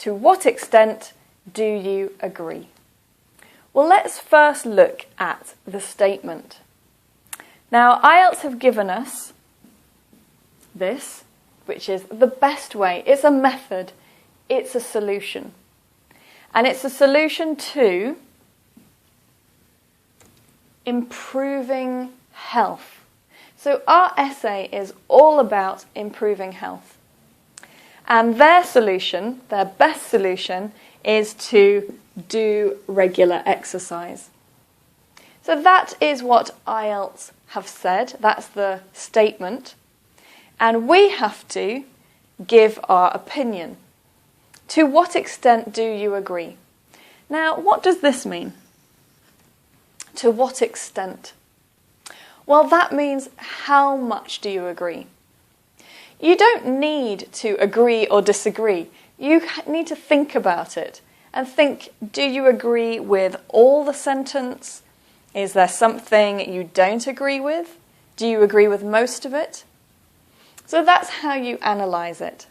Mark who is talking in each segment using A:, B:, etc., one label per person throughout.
A: To what extent do you agree? Well, let's first look at the statement. Now, IELTS have given us this, which is the best way. It's a method. It's a solution. And it's a solution to improving health. So our essay is all about improving health. And their solution, their best solution, is to do regular exercise. So that is what IELTS have said. That's the statement. And we have to give our opinion. To what extent do you agree? Now, what does this mean? To what extent? Well, that means how much do you agree? You don't need to agree or disagree. You need to think about it and think, do you agree with all the sentence? Is there something you don't agree with? Do you agree with most of it? So that's how you analyse it.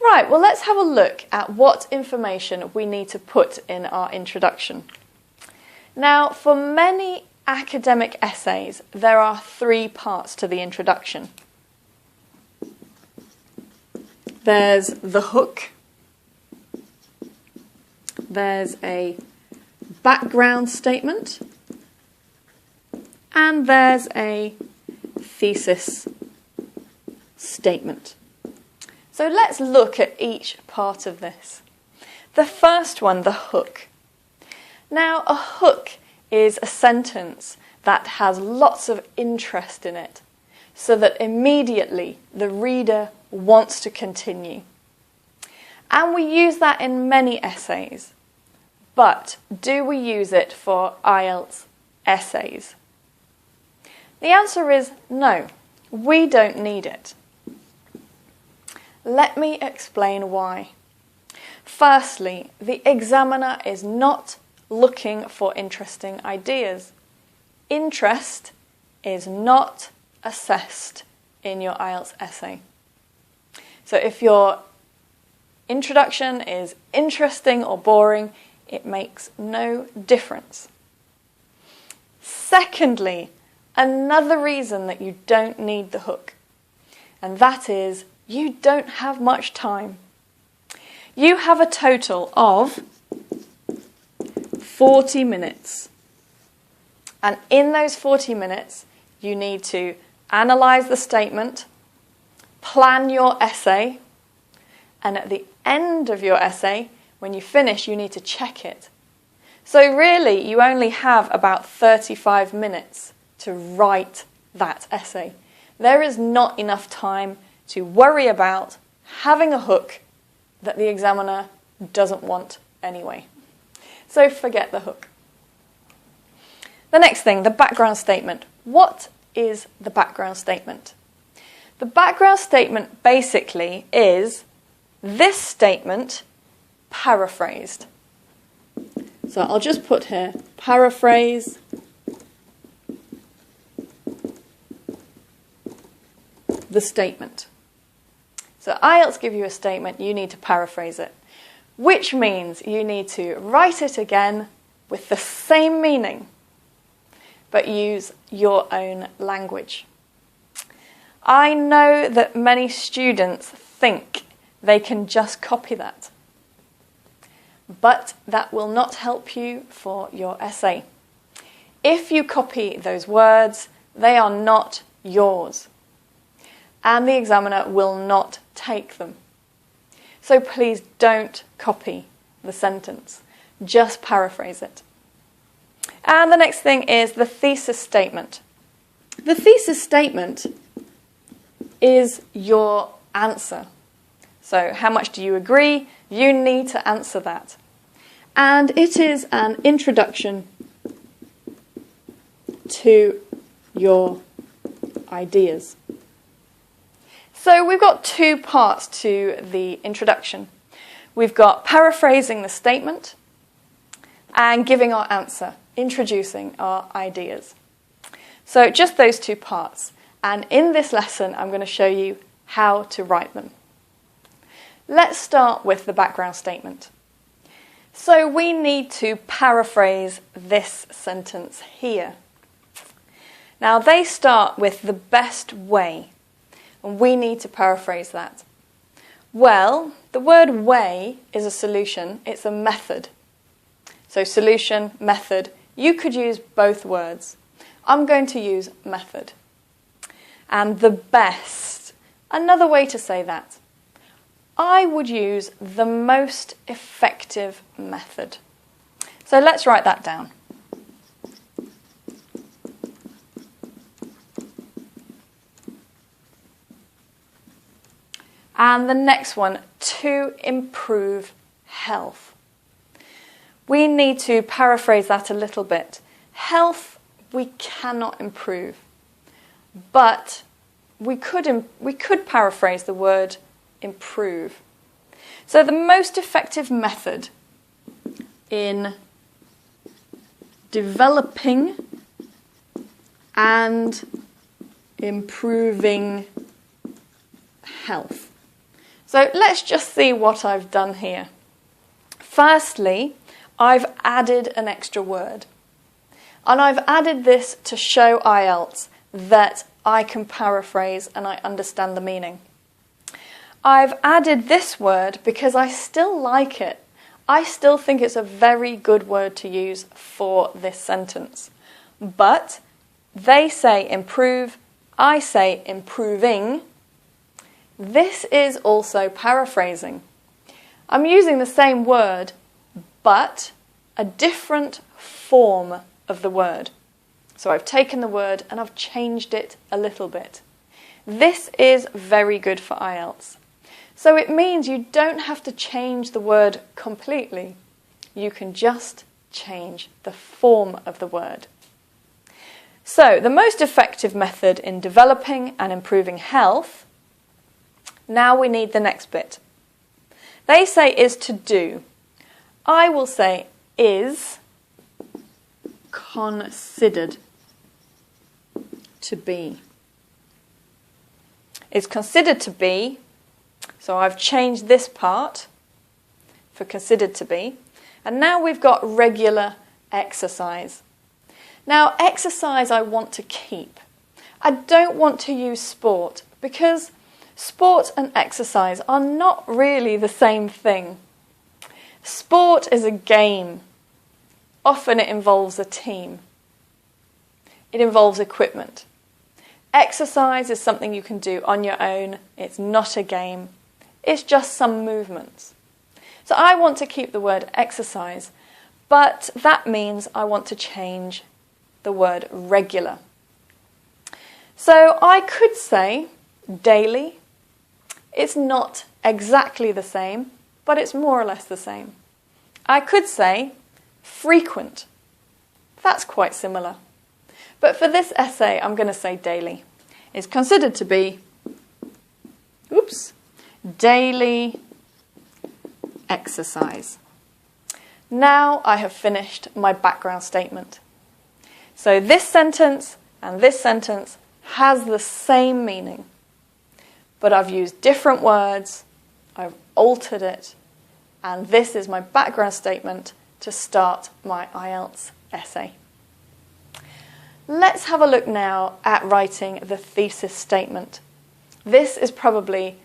A: Right, well, let's have a look at what information we need to put in our introduction. Now, for many academic essays, there are 3 parts to the introduction. There's the hook, there's a background statement, and there's a thesis statement. So let's look at each part of this. The first one, the hook. Now, a hook is a sentence that has lots of interest in it, so that immediately the reader wants to continue. And we use that in many essays. But do we use it for IELTS essays? The answer is no, we don't need it. Let me explain why. Firstly, the examiner is not looking for interesting ideas. Interest is not assessed in your IELTS essay. So if your introduction is interesting or boring, it makes no difference. Secondly, another reason that you don't need the hook, and that is you don't have much time. You have a total of 40 minutes. And in those 40 minutes, you need to analyse the statement, plan your essay, and at the end of your essay, when you finish, you need to check it. So really, you only have about 35 minutes to write that essay. There is not enough time to worry about having a hook that the examiner doesn't want anyway. So forget the hook. The next thing, the background statement. What is the background statement? The background statement basically is this statement paraphrased. So I'll just put here, paraphrase the statement. So IELTS give you a statement, you need to paraphrase it, which means you need to write it again with the same meaning, but use your own language. I know that many students think they can just copy that, but that will not help you for your essay. If you copy those words, they are not yours, and the examiner will not take them. So please don't copy the sentence, just paraphrase it. And the next thing is the thesis statement. The thesis statement is your answer. So how much do you agree? You need to answer that. And it is an introduction to your ideas. So we've got 2 parts to the introduction. We've got paraphrasing the statement and giving our answer, introducing our ideas. So just those 2 parts. And in this lesson, I'm going to show you how to write them. Let's start with the background statement. So we need to paraphrase this sentence here. Now they start with the best way, and we need to paraphrase that. Well, the word way is a solution, it's a method. So solution, method, you could use both words. I'm going to use method. And the best, another way to say that. I would use the most effective method. So let's write that down. And the next one, to improve health. We need to paraphrase that a little bit. Health, we cannot improve. But we could paraphrase the word improve. So the most effective method in developing and improving health. So let's just see what I've done here. Firstly, I've added an extra word. And I've added this to show IELTS that I can paraphrase and I understand the meaning. I've added this word because I still like it. I still think it's a very good word to use for this sentence. But they say improve, I say improving. This is also paraphrasing. I'm using the same word, but a different form of the word. So I've taken the word and I've changed it a little bit. This is very good for IELTS. So it means you don't have to change the word completely. You can just change the form of the word. So the most effective method in developing and improving health. Now we need the next bit. They say is to do. I will say is considered to be. Is considered to be, so I've changed this part for considered to be, and now we've got regular exercise. Now exercise I want to keep. I don't want to use sport because sport and exercise are not really the same thing. Sport is a game. Often it involves a team. It involves equipment. Exercise is something you can do on your own. It's not a game. It's just some movements. So I want to keep the word exercise, but that means I want to change the word regular. So I could say daily. It's not exactly the same, but it's more or less the same. I could say frequent. That's quite similar. But for this essay, I'm going to say daily. It's considered to be, daily exercise. Now I have finished my background statement. So this sentence and this sentence has the same meaning, but I've used different words, I've altered it, and this is my background statement to start my IELTS essay. Let's have a look now at writing the thesis statement. This is probably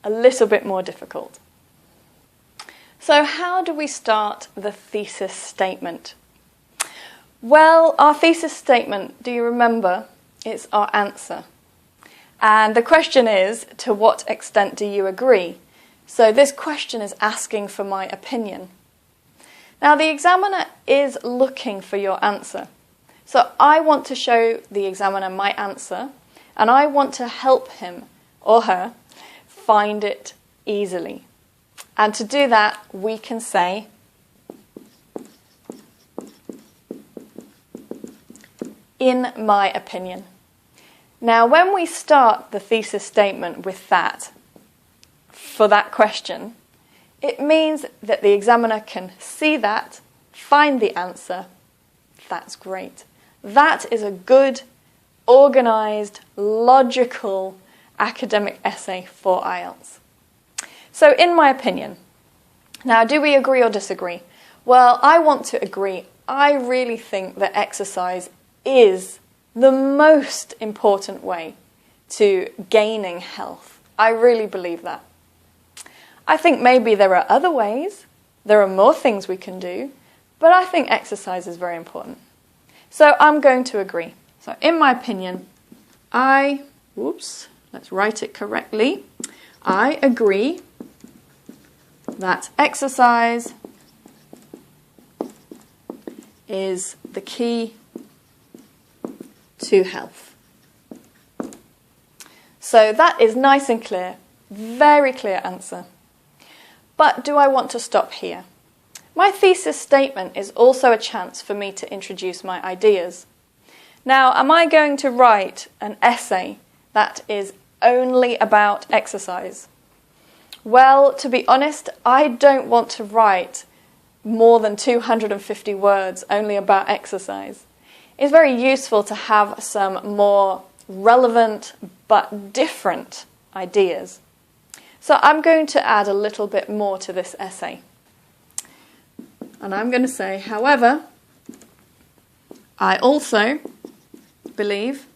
A: a little bit more difficult. So how do we start the thesis statement? Well, our thesis statement, do you remember? It's our answer. And the question is, to what extent do you agree? So this question is asking for my opinion. Now the examiner is looking for your answer. So I want to show the examiner my answer, and I want to help him or her find it easily. And to do that, we can say, in my opinion. Now, when we start the thesis statement with that, for that question, it means that the examiner can see that, find the answer. That's great. That is a good, organised, logical academic essay for IELTS. So in my opinion, now do we agree or disagree? Well, I want to agree. I really think that exercise is the most important way to gaining health. I really believe that. I think maybe there are other ways, there are more things we can do, but I think exercise is very important. So I'm going to agree. So in my opinion, let's write it correctly. I agree that exercise is the key to health. So that is nice and clear, very clear answer. But do I want to stop here? My thesis statement is also a chance for me to introduce my ideas. Now, am I going to write an essay that is only about exercise? Well, to be honest, I don't want to write more than 250 words only about exercise. It's very useful to have some more relevant but different ideas. So I'm going to add a little bit more to this essay. And I'm going to say, however, I also believe,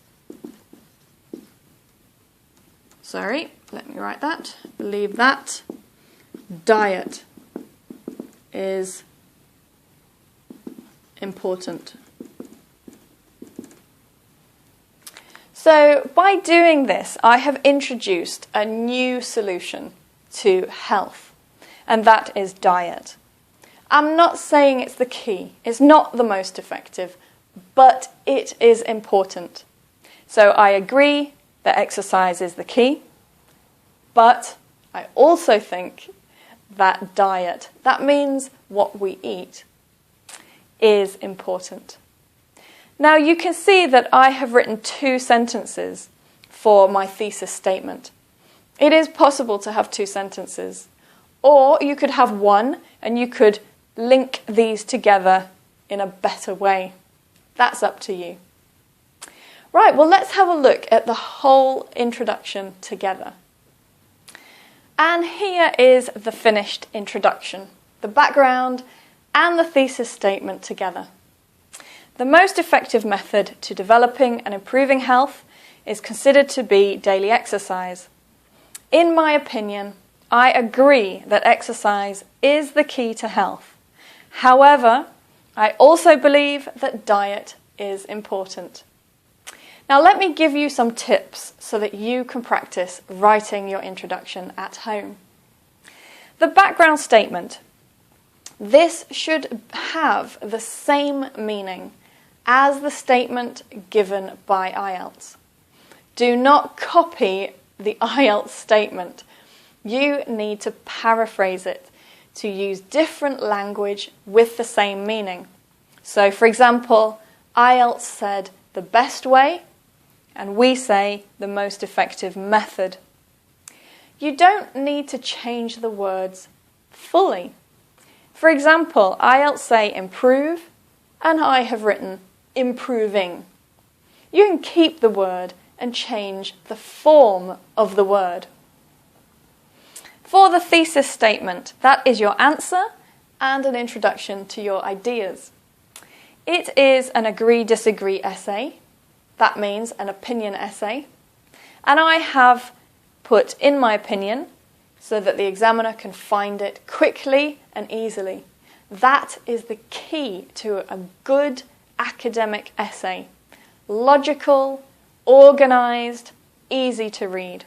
A: believe that diet is important. So by doing this, I have introduced a new solution to health, and that is diet. I'm not saying it's the key, it's not the most effective, but it is important. So I agree that exercise is the key, but I also think that diet, that means what we eat, is important. Now you can see that I have written 2 sentences for my thesis statement. It is possible to have 2 sentences, or you could have one and you could link these together in a better way. That's up to you. Right, well let's have a look at the whole introduction together. And here is the finished introduction, the background and the thesis statement together. The most effective method to developing and improving health is considered to be daily exercise. In my opinion, I agree that exercise is the key to health. However, I also believe that diet is important. Now let me give you some tips so that you can practice writing your introduction at home. The background statement. This should have the same meaning as the statement given by IELTS. Do not copy the IELTS statement. You need to paraphrase it to use different language with the same meaning. So for example, IELTS said the best way, and we say the most effective method. You don't need to change the words fully. For example, IELTS say improve, and I have written improving. You can keep the word and change the form of the word. For the thesis statement, that is your answer and an introduction to your ideas. It is an agree-disagree essay. That means an opinion essay. And I have put in my opinion so that the examiner can find it quickly and easily. That is the key to a good academic essay. Logical, organised, easy to read.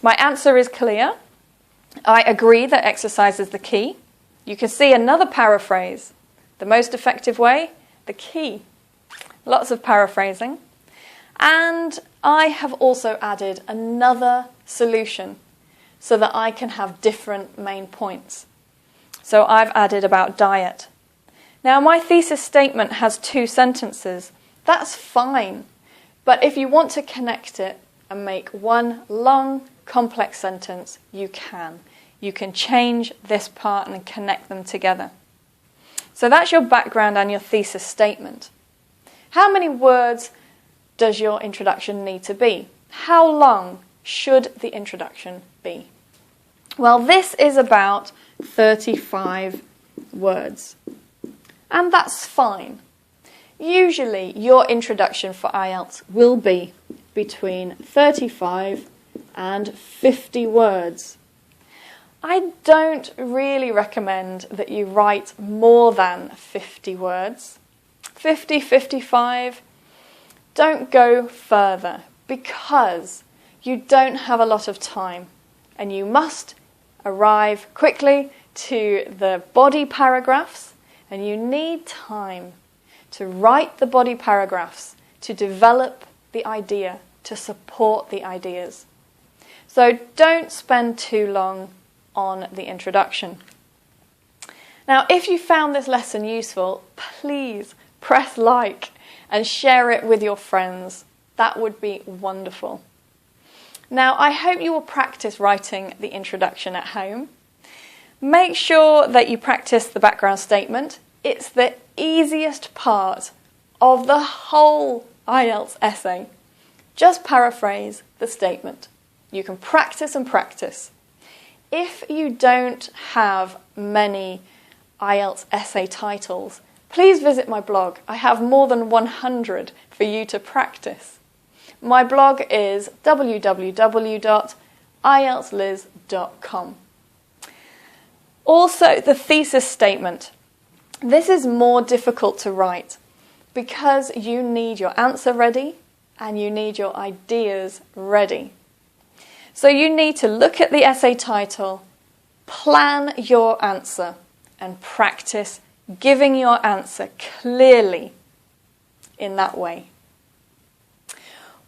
A: My answer is clear. I agree that exercise is the key. You can see another paraphrase. The most effective way, the key. Lots of paraphrasing. And I have also added another solution so that I can have different main points. So I've added about diet. Now my thesis statement has 2 sentences. That's fine. But if you want to connect it and make one long, complex sentence, you can. You can change this part and connect them together. So that's your background and your thesis statement. How many words does your introduction need to be? How long should the introduction be? Well, this is about 35 words, and that's fine. Usually, your introduction for IELTS will be between 35 and 50 words. I don't really recommend that you write more than 50 words. 50, 55, don't go further because you don't have a lot of time and you must arrive quickly to the body paragraphs, and you need time to write the body paragraphs, to develop the idea, to support the ideas. So don't spend too long on the introduction. Now, if you found this lesson useful, please press like and share it with your friends. That would be wonderful. Now, I hope you will practice writing the introduction at home. Make sure that you practice the background statement. It's the easiest part of the whole IELTS essay. Just paraphrase the statement. You can practice and practice. If you don't have many IELTS essay titles, please visit my blog. I have more than 100 for you to practice. My blog is www.ieltsliz.com. Also, the thesis statement. This is more difficult to write because you need your answer ready and you need your ideas ready. So you need to look at the essay title, plan your answer, and practice giving your answer clearly in that way.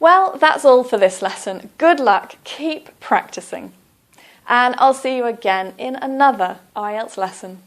A: Well, that's all for this lesson. Good luck, keep practicing, and I'll see you again in another IELTS lesson.